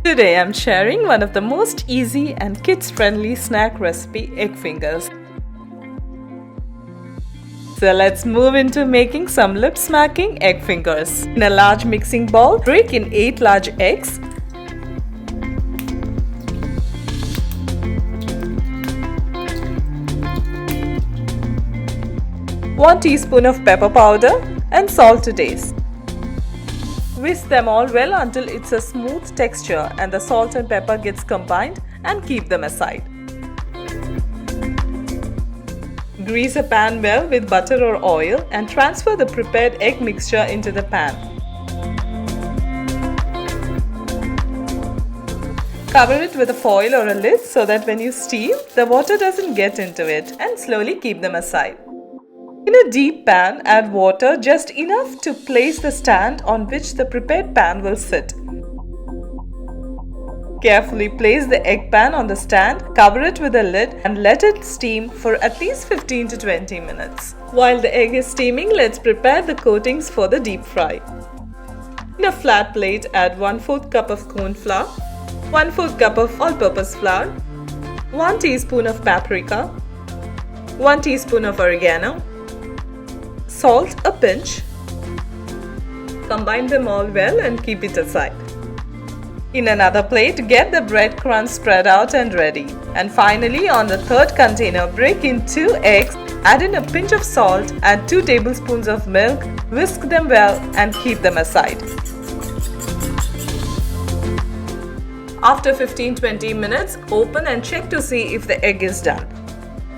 Today I'm sharing one of the most easy and kids-friendly snack recipe, egg fingers. So let's move into making some lip-smacking egg fingers. In a large mixing bowl, break in 8 large eggs. One teaspoon of pepper powder and salt to taste. Whisk them all well until it's a smooth texture and the salt and pepper gets combined, and keep them aside. Grease a pan well with butter or oil and transfer the prepared egg mixture into the pan. Cover it with a foil or a lid so that when you steam, the water doesn't get into it, and slowly keep them aside. In a deep pan, add water just enough to place the stand on which the prepared pan will sit. Carefully place the egg pan on the stand, cover it with a lid and let it steam for at least 15 to 20 minutes. While the egg is steaming, let's prepare the coatings for the deep fry. In a flat plate, add 1/4 cup of corn flour, 1/4 cup of all-purpose flour, 1 teaspoon of paprika, 1 teaspoon of oregano, salt a pinch. Combine them all well and keep it aside. In another plate, get the breadcrumbs spread out and ready. And finally, on the third container, break in 2 eggs, add in a pinch of salt, add 2 tablespoons of milk, whisk them well and keep them aside. After 15-20 minutes, open and check to see if the egg is done.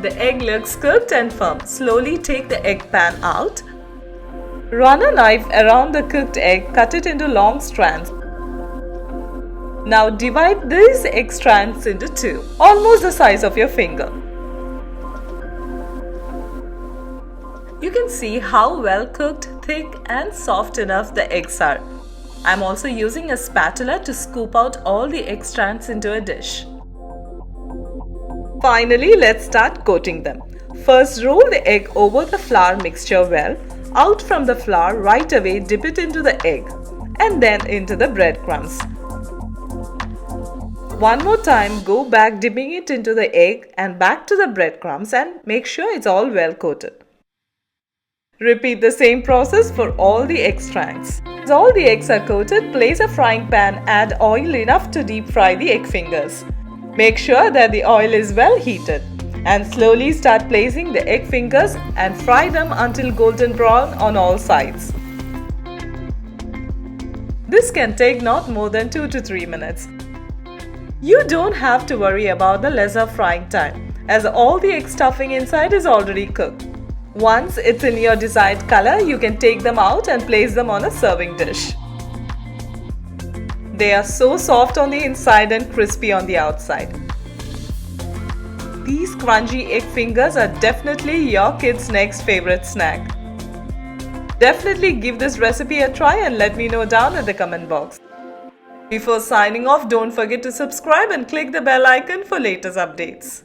The egg looks cooked and firm. Slowly take the egg pan out. Run a knife around the cooked egg, cut it into long strands. Now divide these egg strands into 2, almost the size of your finger. You can see how well cooked, thick and soft enough the eggs are. I'm also using a spatula to scoop out all the egg strands into a dish. Finally, let's start coating them. First, roll the egg over the flour mixture well. Out from the flour, right away dip it into the egg and then into the breadcrumbs. One more time, go back dipping it into the egg and back to the breadcrumbs and make sure it's all well coated. Repeat the same process for all the egg strands. As all the eggs are coated, place a frying pan, add oil enough to deep fry the egg fingers. Make sure that the oil is well heated and slowly start placing the egg fingers and fry them until golden brown on all sides. This can take not more than 2 to 3 minutes. You don't have to worry about the lesser frying time as all the egg stuffing inside is already cooked. Once it's in your desired color, you can take them out and place them on a serving dish. They are so soft on the inside and crispy on the outside. These crunchy egg fingers are definitely your kids' next favorite snack. Definitely give this recipe a try and let me know down in the comment box. Before signing off, don't forget to subscribe and click the bell icon for latest updates.